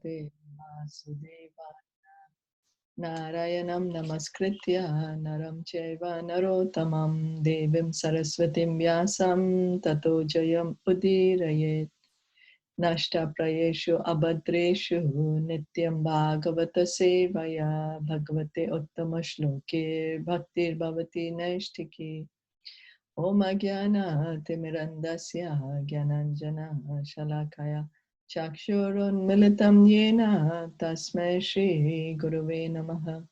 Namaste Vasudevaya. Narayanam Namaskritya Naram Chaiva Narottamam Devim Saraswatim Vyasam Tato Jayam Udirayet. Nashta Prayeshu Abhadreshu Nityam Bhagavata Sevaya Bhagavate Uttama Shloke Bhaktir Bhavati Naishtiki. Om Jnana Timirandasya Jnananjana Shalakaya Chakshurunmilitam Yena Tasmai Shri Gurave Namaha.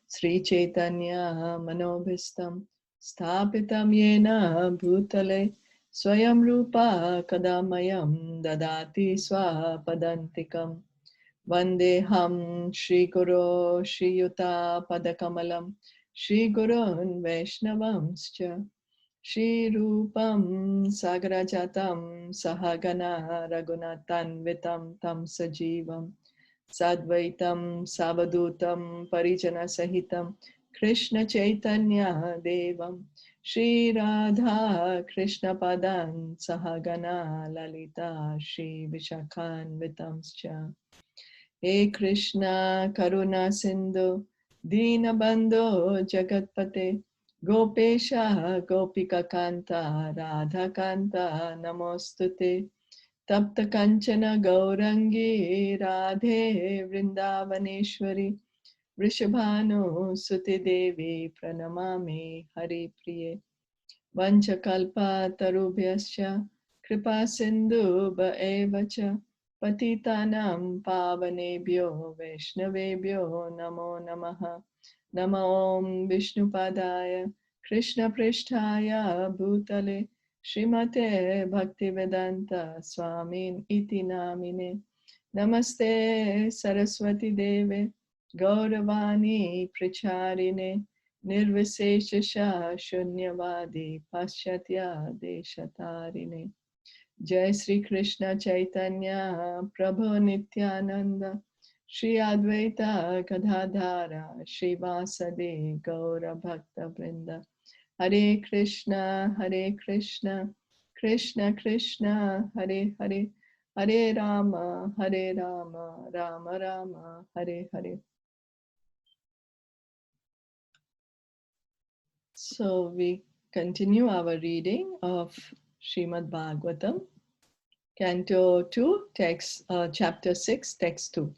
Sri Chaitanya Manobhistam Sthapitam Yena Bhutale Swayam Rupa Kadamayam Dadati Swapadantikam Vandeham Shri Guru Shri Yuta Padakamalam Shri Gurun Vaishnavamscha Shri Rupam Sagrajatam Sahagana Raghunathanvitam Tam Sajivam Sadvaitam Savadutam Parijana Sahitam Krishna Chaitanya Devam Shri Radha Krishna Padan Sahagana Lalita Shri Vishakhanvitamscha. He Krishna Karuna Sindhu Dinabandhu Jagatpate Gopesha Gopika Kanta Radha Kanta Namostute Tapta Kanchana Gaurangi Radhe Vrindavaneshwari Vrishabhanu Suti Devi Pranamami Hari Priye Vanchakalpa Tarubhyascha Kripa Sindhu Bhaevacha Patitanam Pavanebhyo Vaishnavebhyo Namo Namaha Namo Om Vishnupadaya Krishna Pristhaya Bhutale Srimate Bhaktivedanta Swamin Iti Namine Namaste Saraswati Deve Gauravani Pracharine Nirvishesha Shunyavadi Paschatya Deshatarine. Jai Sri Krishna Chaitanya Prabhu Nityananda Shri Advaita Gadadhara Shri Vasadi Gaura Bhakta Vrinda. Hare Krishna Krishna Krishna Hare Hare Hare Rama Rama Rama Hare Hare. So we continue our reading of Srimad Bhagavatam, Canto 2, text, Chapter 6, Text 2.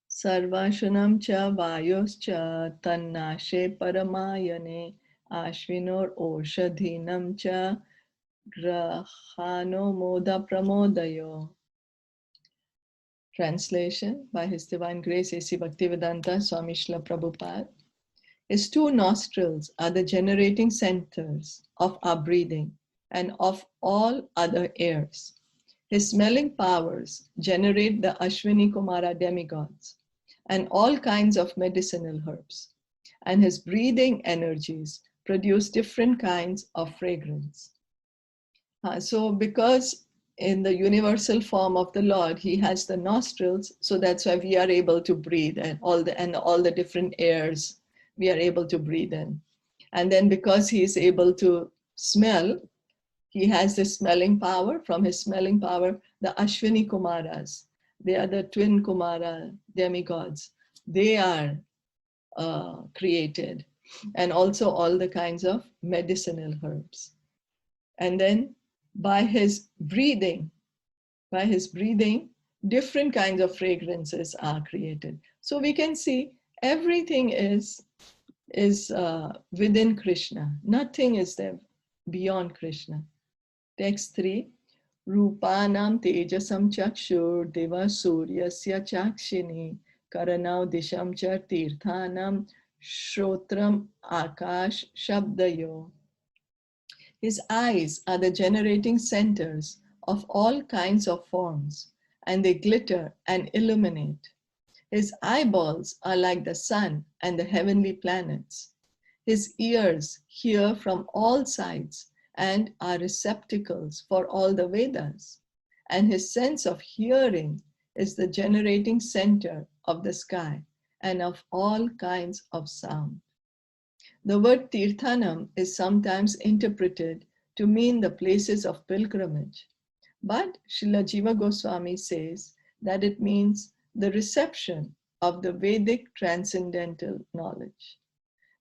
Sarvashunam cha vayoscha tannashe paramayane ashvinor oshadhinam cha grahano moda pramodayo. Translation by His Divine Grace A.C. Bhaktivedanta Swami Srila Prabhupada. His two nostrils are the generating centers of our breathing and of all other airs. His smelling powers generate the Ashwini Kumara demigods and all kinds of medicinal herbs. And his breathing energies produce different kinds of fragrance. So because in the universal form of the Lord, he has the nostrils, so that's why we are able to breathe and all the different airs we are able to breathe in. And then because he is able to smell, he has this smelling power. From his smelling power, the Ashwini Kumaras, they are the twin Kumara demigods, they are created. And also all the kinds of medicinal herbs. And then by his breathing, different kinds of fragrances are created. So we can see everything is within Krishna. Nothing is there beyond Krishna. Text 3. Rupanam tejasam chakshur deva suryasya chakshini karanau disham cha tirthanam shrotram akash shabdayo. His eyes are the generating centers of all kinds of forms, and they glitter and illuminate. His eyeballs are like the sun and the heavenly planets. His ears hear from all sides and are receptacles for all the Vedas. And his sense of hearing is the generating center of the sky and of all kinds of sound. The word Tirthanam is sometimes interpreted to mean the places of pilgrimage. But Srila Jiva Goswami says that it means the reception of the Vedic transcendental knowledge.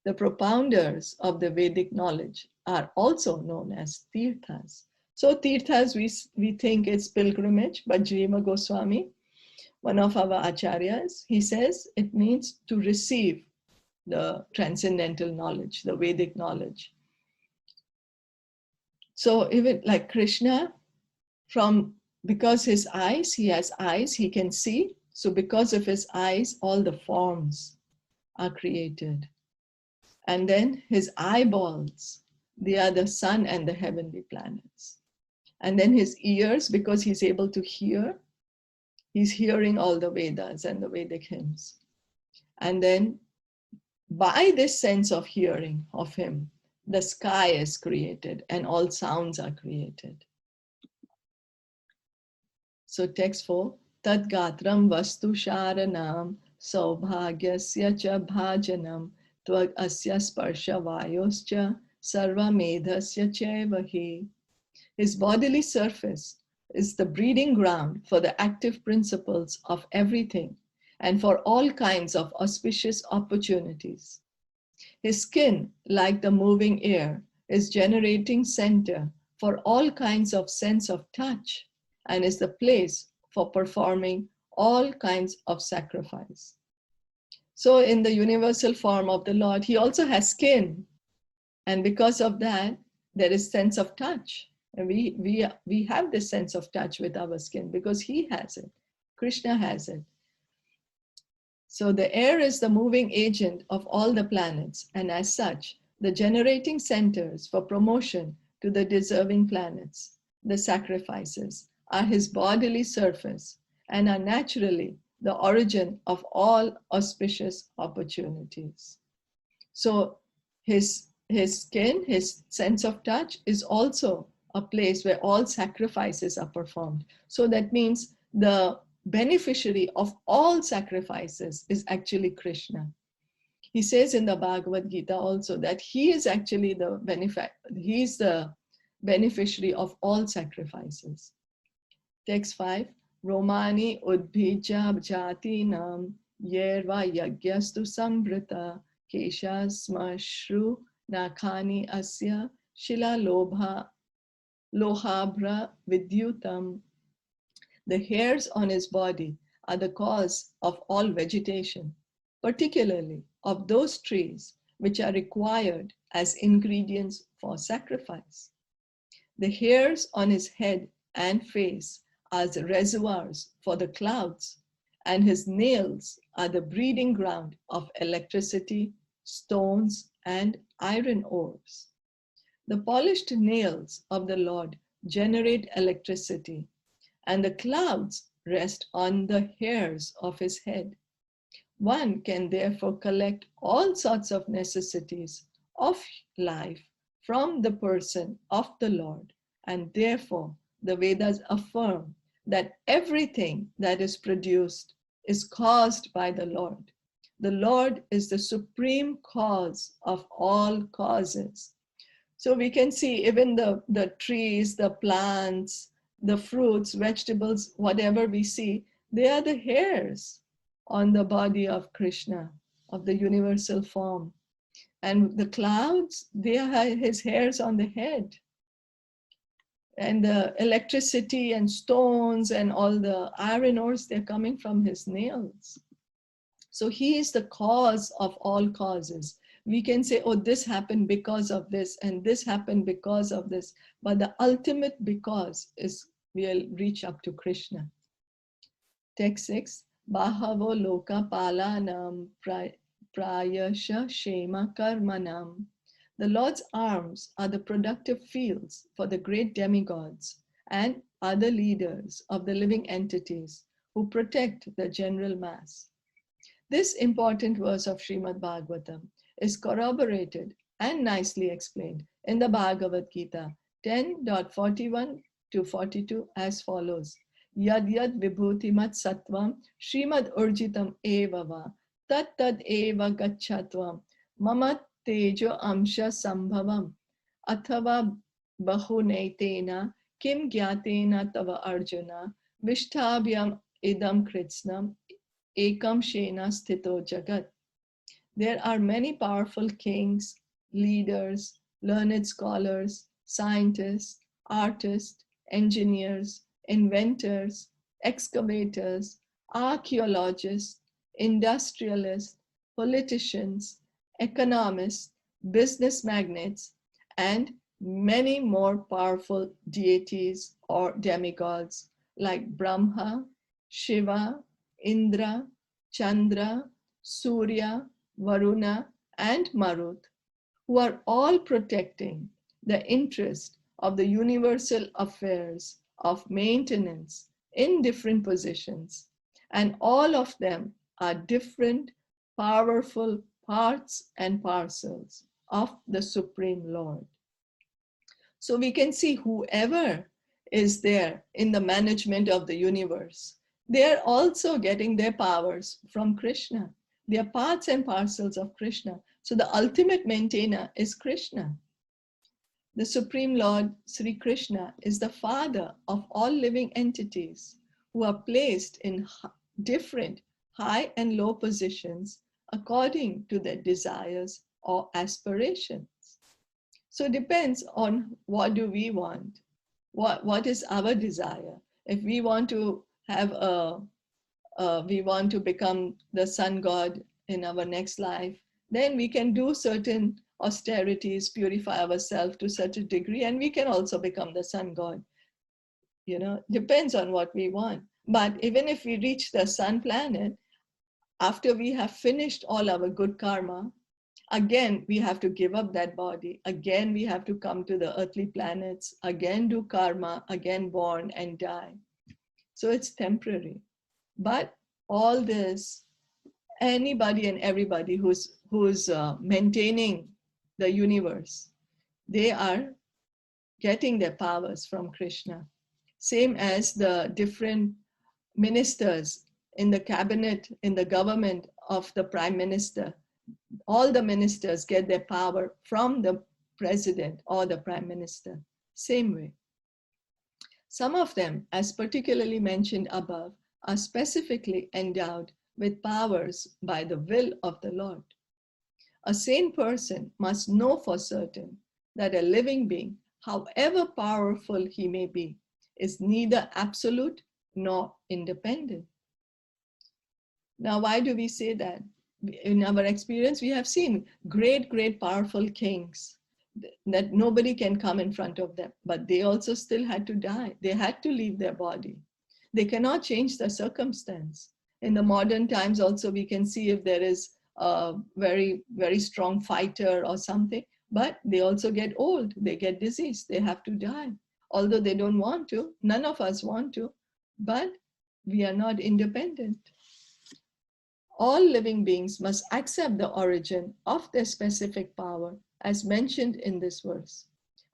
The propounders of the Vedic knowledge are also known as tirthas. So tirthas, we think it's pilgrimage, but Jiva Goswami, one of our acharyas, he says it means to receive the transcendental knowledge, the Vedic knowledge. So even like Krishna, because his eyes, he has eyes, he can see. So because of his eyes, all the forms are created. And then his eyeballs, they are the sun and the heavenly planets. And then his ears, because he's able to hear, he's hearing all the Vedas and the Vedic hymns. And then by this sense of hearing of him, the sky is created and all sounds are created. So text 4, Tad gatram vastu sharanam saubhagyasya cha bhajanam tvag asya sparsha vayoscha sarva medhasya chevahi. His bodily surface is the breeding ground for the active principles of everything and for all kinds of auspicious opportunities. His skin, like the moving air, is generating center for all kinds of sense of touch and is the place for performing all kinds of sacrifice. So in the universal form of the Lord, he also has skin. And because of that, there is sense of touch. And we have this sense of touch with our skin because he has it. Krishna has it. So the air is the moving agent of all the planets, and as such, the generating centers for promotion to the deserving planets, the sacrifices, are his bodily surface and are naturally the origin of all auspicious opportunities. So his skin, his sense of touch is also a place where all sacrifices are performed. So that means the beneficiary of all sacrifices is actually Krishna. He says in the Bhagavad Gita also that he is actually the beneficiary of all sacrifices. Text 5, Romani udbhija jati nam yerva yagyastu sambrita kesha smashru nakhani asya shila lohabra vidyutam. The hairs on his body are the cause of all vegetation, particularly of those trees which are required as ingredients for sacrifice. The hairs on his head and face are the reservoirs for the clouds, and his nails are the breeding ground of electricity, stones, and iron ores. The polished nails of the Lord generate electricity, and the clouds rest on the hairs of his head. One can therefore collect all sorts of necessities of life from the person of the Lord, and therefore the Vedas affirm that everything that is produced is caused by the Lord. The Lord is the supreme cause of all causes. So we can see even the trees, the plants, the fruits, vegetables, whatever we see, they are the hairs on the body of Krishna, of the universal form. And the clouds, they are his hairs on the head. And the electricity and stones and all the iron ores, they're coming from his nails. So he is the cause of all causes. We can say, oh, this happened because of this, and this happened because of this. But the ultimate because is we'll reach up to Krishna. Text 6, Bahavo loka palanam prayasha shema karmanam. The Lord's arms are the productive fields for the great demigods and other leaders of the living entities who protect the general mass. This important verse of Srimad Bhagavatam is corroborated and nicely explained in the Bhagavad Gita 10.41 to 42 as follows. Yad yad vibhutimat sattvam Srimad urjitam evava tat tad eva gachatvam mama tejo amsha sambhavam athava bahunetena kim gyatena tava arjuna vishthabhyam idam kritsnam ekam shena sthito jagat. There are many powerful kings, leaders, learned scholars, scientists, artists, engineers, inventors, excavators, archaeologists, industrialists, politicians, economists, business magnates, and many more powerful deities or demigods like Brahma, Shiva, Indra, Chandra, Surya, Varuna, and Marut, who are all protecting the interest of the universal affairs of maintenance in different positions. And all of them are different, powerful parts and parcels of the Supreme Lord. So we can see whoever is there in the management of the universe, they are also getting their powers from Krishna. They are parts and parcels of Krishna. So the ultimate maintainer is Krishna. The Supreme Lord, Sri Krishna, is the father of all living entities who are placed in different high and low positions according to their desires or aspirations. So it depends on what do we want, what is our desire. If we want to have we want to become the sun god in our next life, then we can do certain austerities, purify ourselves to such a degree, and we can also become the sun god. You know, depends on what we want. But even if we reach the sun planet, after we have finished all our good karma, again we have to give up that body. Again we have to come to the earthly planets, again do karma, again born and die. So it's temporary. But all this, anybody and everybody who's maintaining the universe, they are getting their powers from Krishna. Same as the different ministers in the cabinet, in the government of the prime minister. All the ministers get their power from the president or the prime minister. Same way. Some of them, as particularly mentioned above, are specifically endowed with powers by the will of the Lord. A sane person must know for certain that a living being, however powerful he may be, is neither absolute nor independent. Now, why do we say that? In our experience, we have seen great, great powerful kings that nobody can come in front of them, but they also still had to die. They had to leave their body. They cannot change the circumstance. In the modern times also, we can see if there is a very, very strong fighter or something, but they also get old, they get diseased, they have to die. Although they don't want to, none of us want to, but we are not independent. All living beings must accept the origin of their specific power as mentioned in this verse.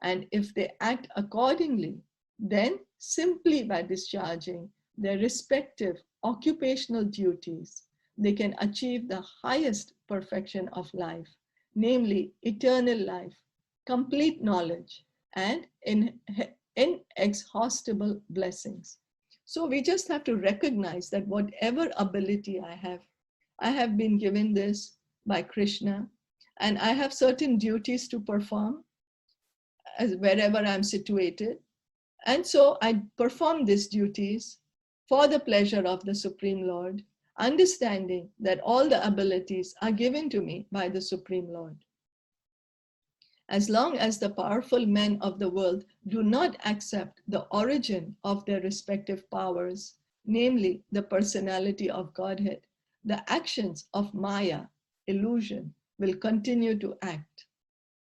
And if they act accordingly, then simply by discharging their respective occupational duties, they can achieve the highest perfection of life, namely eternal life, complete knowledge, and inexhaustible blessings. So we just have to recognize that whatever ability I have been given this by Krishna, and I have certain duties to perform as wherever I'm situated. And so I perform these duties for the pleasure of the Supreme Lord, understanding that all the abilities are given to me by the Supreme Lord. As long as the powerful men of the world do not accept the origin of their respective powers, namely the personality of Godhead, the actions of Maya, illusion, will continue to act.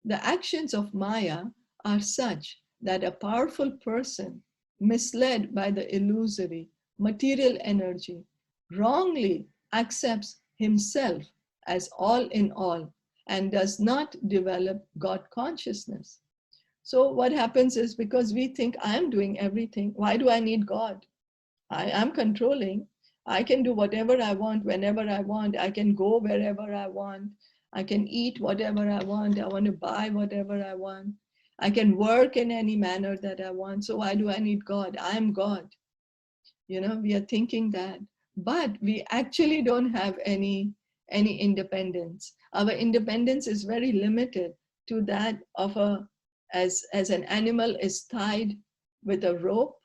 The actions of Maya are such that a powerful person, misled by the illusory material energy, wrongly accepts himself as all in all and does not develop God consciousness. So what happens is, because we think I'm doing everything, why do I need God? I am controlling. I can do whatever I want, whenever I want. I can go wherever I want. I can eat whatever I want. I want to buy whatever I want. I can work in any manner that I want. So why do I need God? I am God. We are thinking that, but we actually don't have any independence. Our independence is very limited to that of as an animal is tied with a rope,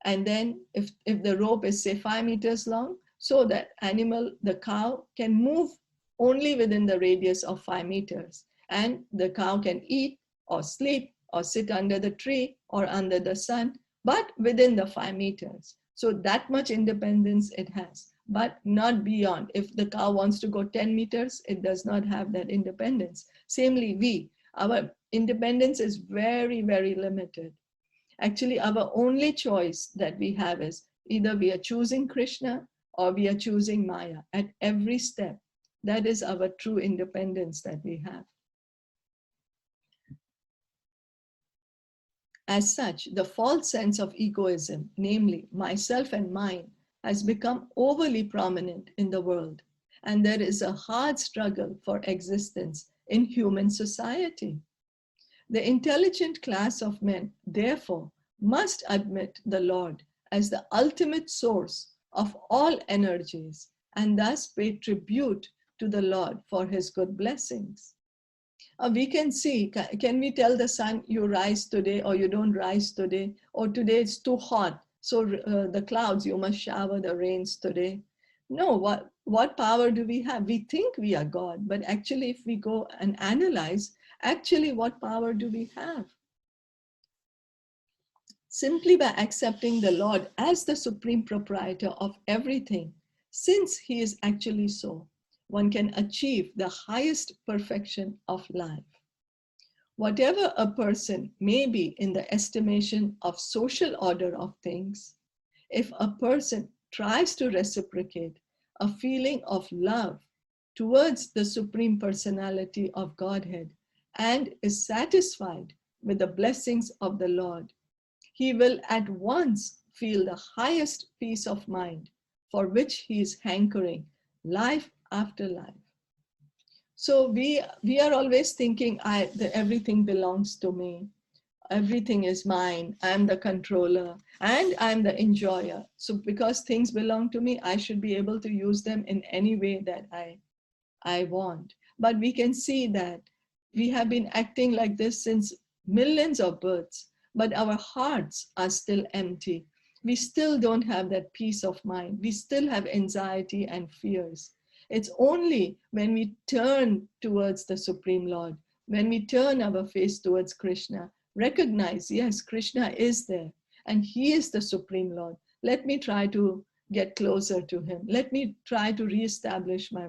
and then if the rope is say 5 meters long, so that animal, the cow, can move only within the radius of 5 meters, and the cow can eat or sleep or sit under the tree or under the sun, but within the 5 meters. So that much independence it has, but not beyond. If the cow wants to go 10 meters, it does not have that independence. Samely, our independence is very, very limited. Actually, our only choice that we have is either we are choosing Krishna or we are choosing Maya at every step. That is our true independence that we have. As such, the false sense of egoism, namely myself and mine, has become overly prominent in the world, and there is a hard struggle for existence in human society. The intelligent class of men, therefore, must admit the Lord as the ultimate source of all energies and thus pay tribute to the Lord for his good blessings. We can see, can we tell the sun, you rise today or you don't rise today, or today it's too hot, so the clouds, you must shower the rains today? No, what power do we have? We think we are God, but actually if we go and analyze, actually what power do we have? Simply by accepting the Lord as the supreme proprietor of everything, since he is actually so, one can achieve the highest perfection of life. Whatever a person may be in the estimation of social order of things, if a person tries to reciprocate a feeling of love towards the Supreme Personality of Godhead and is satisfied with the blessings of the Lord, he will at once feel the highest peace of mind for which he is hankering life after life. So we are always thinking, everything belongs to me. Everything is mine. I'm the controller and I'm the enjoyer. So because things belong to me, I should be able to use them in any way that I want. But we can see that we have been acting like this since millions of births, but our hearts are still empty. We still don't have that peace of mind. We still have anxiety and fears. It's only when we turn towards the Supreme Lord, when we turn our face towards Krishna, recognize, yes, Krishna is there and he is the Supreme Lord. Let me try to get closer to him. Let me try to reestablish my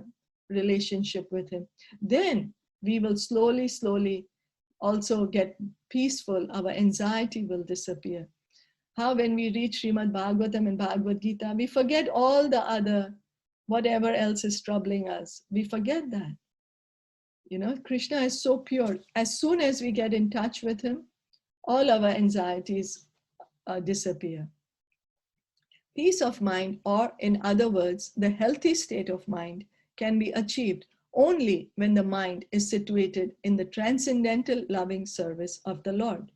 relationship with him. Then we will slowly also get peaceful. Our anxiety will disappear. How when we reach Srimad Bhagavatam and Bhagavad Gita, we forget all the other, whatever else is troubling us. We forget that. Krishna is so pure. As soon as we get in touch with him, all our anxieties disappear. Peace of mind, or in other words, the healthy state of mind, can be achieved only when the mind is situated in the transcendental loving service of the Lord.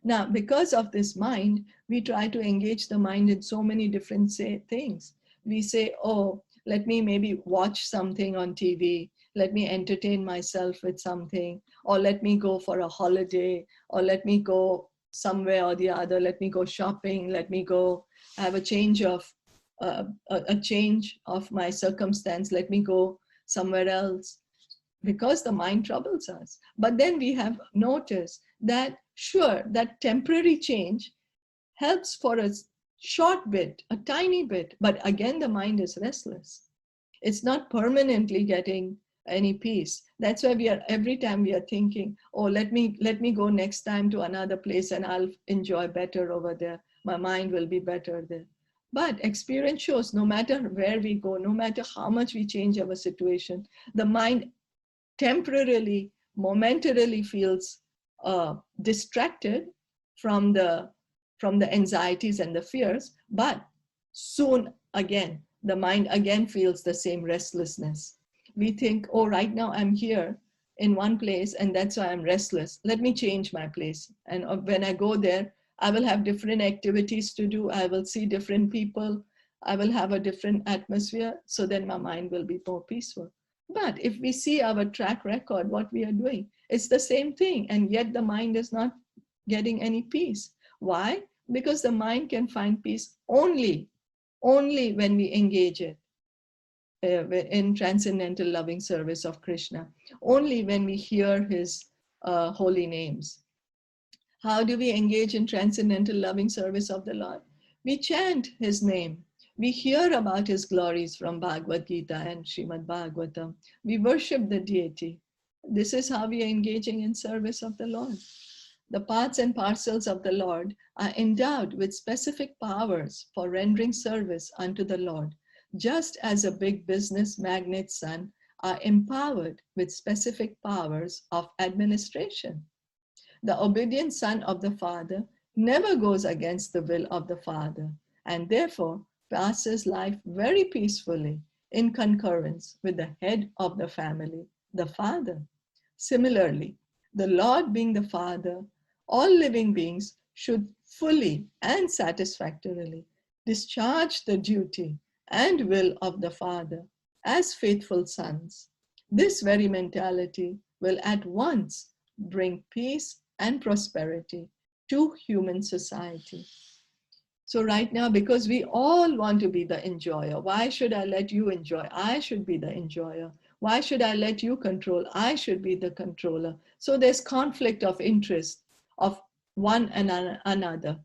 Now, because of this mind, we try to engage the mind in so many different things. We say, oh, let me maybe watch something on TV, let me entertain myself with something, or let me go for a holiday, or let me go somewhere or the other, let me go shopping, let me go have a change of my circumstance, let me go somewhere else, because the mind troubles us. But then we have noticed that, sure, that temporary change helps for a short bit, a tiny bit, but again the mind is restless. It's not permanently getting any peace. That's why every time we are thinking, oh, let me go next time to another place and I'll enjoy better over there. My mind will be better there. But experience shows no matter where we go, no matter how much we change our situation, the mind temporarily, momentarily feels distracted from the anxieties and the fears, but soon again, the mind again feels the same restlessness. We think, oh, right now I'm here in one place and that's why I'm restless. Let me change my place. And when I go there, I will have different activities to do. I will see different people. I will have a different atmosphere. So then my mind will be more peaceful. But if we see our track record, what we are doing, it's the same thing. And yet the mind is not getting any peace. Why? Because the mind can find peace only when we engage it in transcendental loving service of Krishna, only when we hear his holy names. How do we engage in transcendental loving service of the Lord? We chant his name. We hear about his glories from Bhagavad Gita and Srimad Bhagavatam. We worship the deity. This is how we are engaging in service of the Lord. The parts and parcels of the Lord are endowed with specific powers for rendering service unto the Lord, just as a big business magnate's son are empowered with specific powers of administration. The obedient son of the Father never goes against the will of the Father, and therefore passes life very peacefully in concurrence with the head of the family, the Father. Similarly, the Lord being the Father, all living beings should fully and satisfactorily discharge the duty and will of the Father as faithful sons. This very mentality will at once bring peace and prosperity to human society. So right now, because we all want to be the enjoyer, why should I let you enjoy? I should be the enjoyer. Why should I let you control? I should be the controller. So there's conflict of interest of one and another.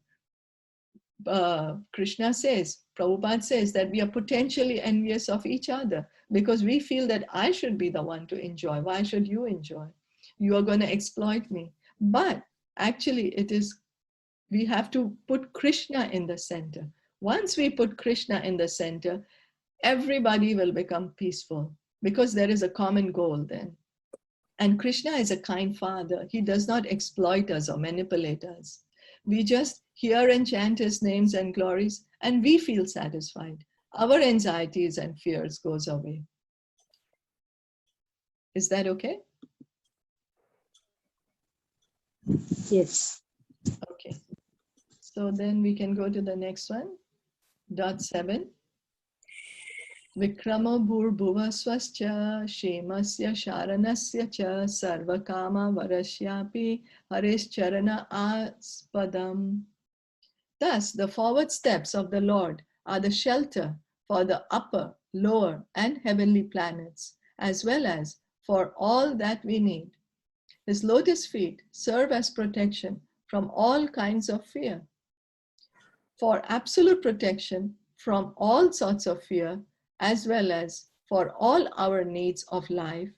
Krishna says, Prabhupada says that we are potentially envious of each other because we feel that I should be the one to enjoy. Why should you enjoy? You are going to exploit me. But actually we have to put Krishna in the center. Once we put Krishna in the center, everybody will become peaceful because there is a common goal then. And Krishna is a kind father. He does not exploit us or manipulate us. We just hear and chant his names and glories, and we feel satisfied. Our anxieties and fears goes away. Is that okay? Yes. Okay. So then we can go to the next one. Dot 7. Vikrama bhurbhuva swascha shemasya sharanasya cha sarvakama varashyapi harishcharana aspadam. Thus, the forward steps of the Lord are the shelter for the upper, lower, and heavenly planets, as well as for all that we need. His lotus feet serve as protection from all kinds of fear. For absolute protection from all sorts of fear, as well as for all our needs of life,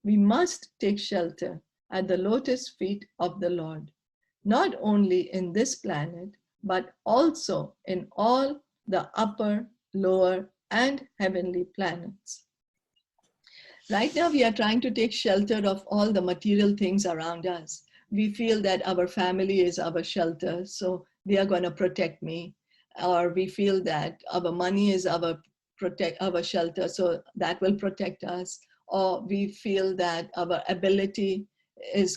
we must take shelter at the lotus feet of the Lord, not only in this planet, but also in all the upper, lower, and heavenly planets. Right now, we are trying to take shelter of all the material things around us. We feel that our family is our shelter, so they are going to protect me. Or we feel that our money is our shelter, so that will protect us. Or we feel that our ability is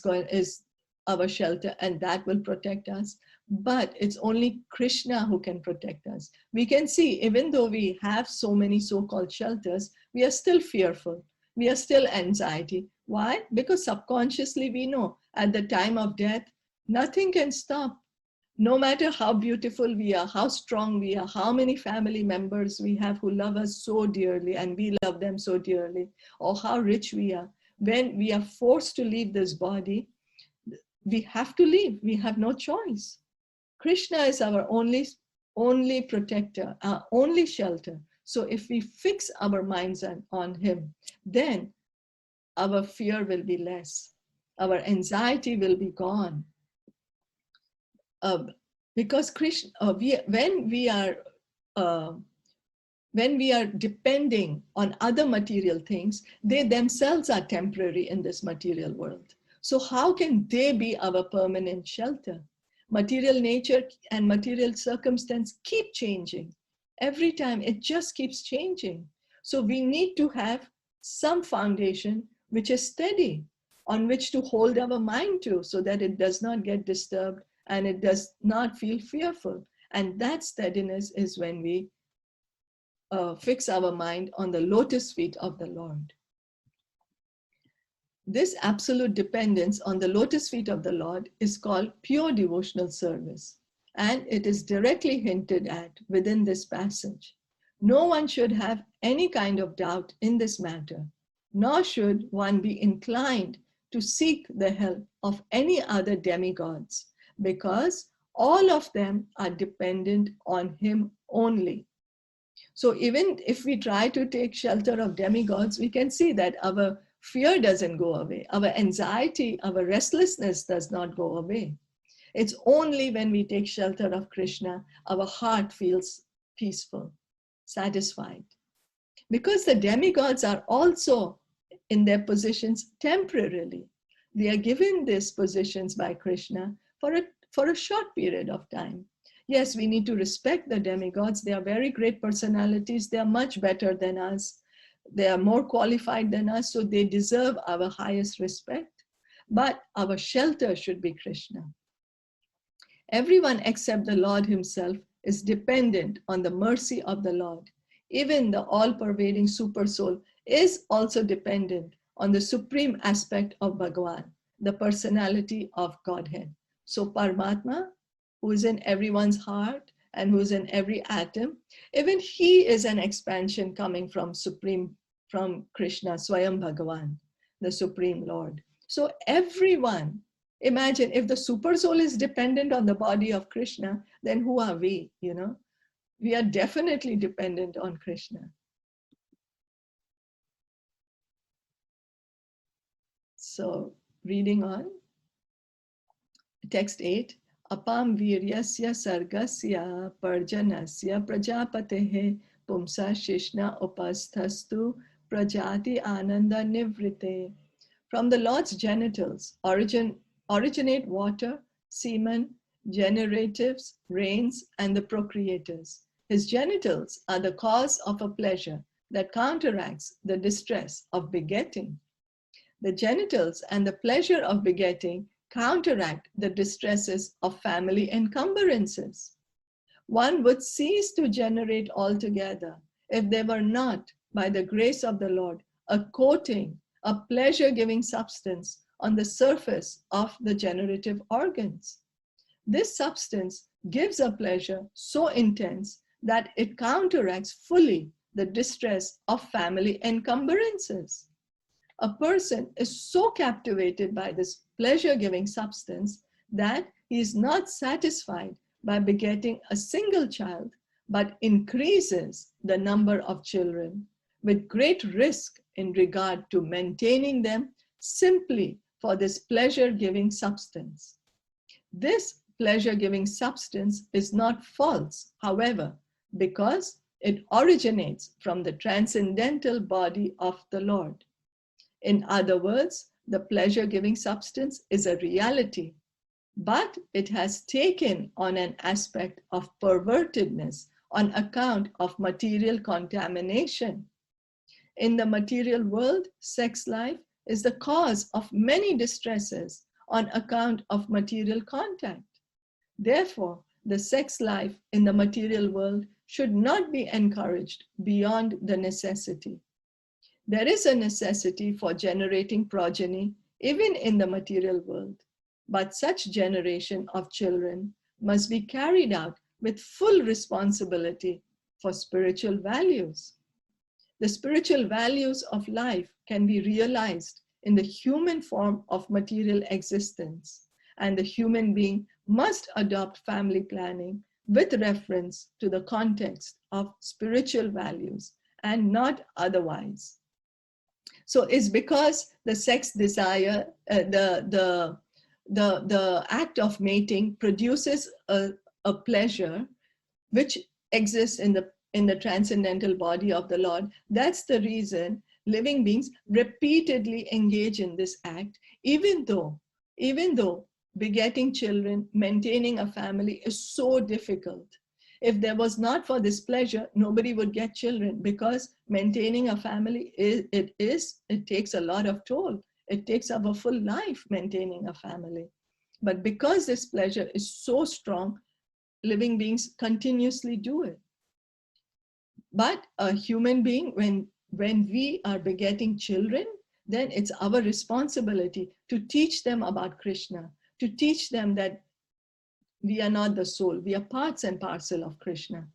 our shelter, and that will protect us. But it's only Krishna who can protect us. We can see, even though we have so many so-called shelters, we are still fearful. We are still anxiety. Why? Because subconsciously we know at the time of death, nothing can stop. No matter how beautiful we are, how strong we are, how many family members we have who love us so dearly and we love them so dearly, or how rich we are, when we are forced to leave this body, we have to leave. We have no choice. Krishna is our only protector, our only shelter. So if we fix our minds on him, then our fear will be less. Our anxiety will be gone. Because Krishna, when we are depending on other material things, they themselves are temporary in this material world. So how can they be our permanent shelter? Material nature and material circumstance keep changing. Every time it just keeps changing. So we need to have some foundation which is steady, on which to hold our mind to, so that it does not get disturbed and it does not feel fearful. And that steadiness is when we fix our mind on the lotus feet of the Lord. This absolute dependence on the lotus feet of the Lord is called pure devotional service, and it is directly hinted at within this passage. No one should have any kind of doubt in this matter, nor should one be inclined to seek the help of any other demigods, because all of them are dependent on him only. So even if we try to take shelter of demigods, we can see that our fear doesn't go away. Our anxiety, our restlessness does not go away. It's only when we take shelter of Krishna, our heart feels peaceful, satisfied. Because the demigods are also in their positions temporarily. They are given these positions by Krishna for a short period of time. Yes, we need to respect the demigods. They are very great personalities. They are much better than us. They are more qualified than us, so they deserve our highest respect. But our shelter should be Krishna. Everyone except the Lord himself is dependent on the mercy of the Lord. Even the all-pervading Supersoul is also dependent on the supreme aspect of Bhagavan, the personality of Godhead. So Paramatma, who is in everyone's heart and who is in every atom, even he is an expansion coming from Krishna, Swayam Bhagavan, the Supreme Lord. So everyone, imagine if the super soul is dependent on the body of Krishna, then who are we, you know? We are definitely dependent on Krishna. So reading on, text 8, Apam viryasya sargasya parjanasya prajapatehe pumsa shishna upasthastu prajati ananda nivrite. From the Lord's genitals originate water, semen, generatives, rains, and the procreators. His genitals are the cause of a pleasure that counteracts the distress of begetting. The genitals and the pleasure of begetting counteract the distresses of family encumbrances. One would cease to generate altogether if there were not, by the grace of the Lord, a coating, a pleasure-giving substance on the surface of the generative organs. This substance gives a pleasure so intense that it counteracts fully the distress of family encumbrances. A person is so captivated by this pleasure-giving substance that he is not satisfied by begetting a single child, but increases the number of children with great risk in regard to maintaining them simply for this pleasure-giving substance. This pleasure-giving substance is not false, however, because it originates from the transcendental body of the Lord. In other words, the pleasure-giving substance is a reality, but it has taken on an aspect of pervertedness on account of material contamination. In the material world, sex life is the cause of many distresses on account of material contact. Therefore, the sex life in the material world should not be encouraged beyond the necessity. There is a necessity for generating progeny even in the material world, but such generation of children must be carried out with full responsibility for spiritual values. The spiritual values of life can be realized in the human form of material existence, and the human being must adopt family planning with reference to the context of spiritual values and not otherwise. So it's because the sex desire, the act of mating produces a pleasure which exists in the transcendental body of the Lord. That's the reason living beings repeatedly engage in this act, even though begetting children, maintaining a family is so difficult. If there was not for this pleasure, nobody would get children, because maintaining a family, it takes a lot of toll. It takes up a full life maintaining a family. But because this pleasure is so strong, living beings continuously do it. But a human being, when we are begetting children, then it's our responsibility to teach them about Krishna, to teach them that we are not the soul, we are parts and parcel of Krishna.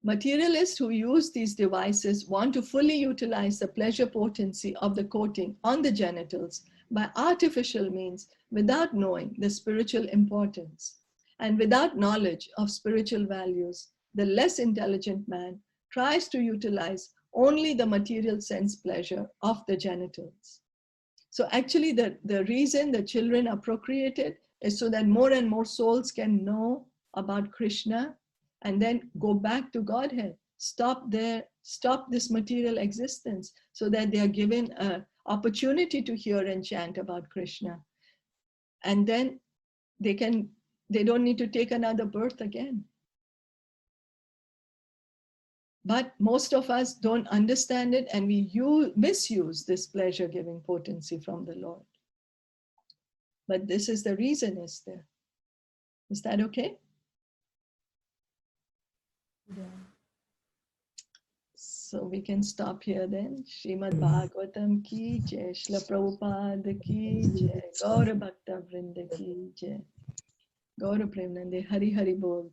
Materialists who use these devices want to fully utilize the pleasure potency of the coating on the genitals by artificial means without knowing the spiritual importance. And without knowledge of spiritual values, the less intelligent man tries to utilize only the material sense pleasure of the genitals. So actually the reason the children are procreated is so that more and more souls can know about Krishna and then go back to Godhead, stop this material existence so that they are given an opportunity to hear and chant about Krishna. And then they don't need to take another birth again. But most of us don't understand it, and we misuse this pleasure-giving potency from the Lord. But this is the reason is there. Is that okay? Yeah. So we can stop here then. Srimad Bhagavatam ki jai, Srila Prabhupada ki jai, Gaura Bhakta Vrinda ki jai, Gaura Premanande, Hari Hari Bol.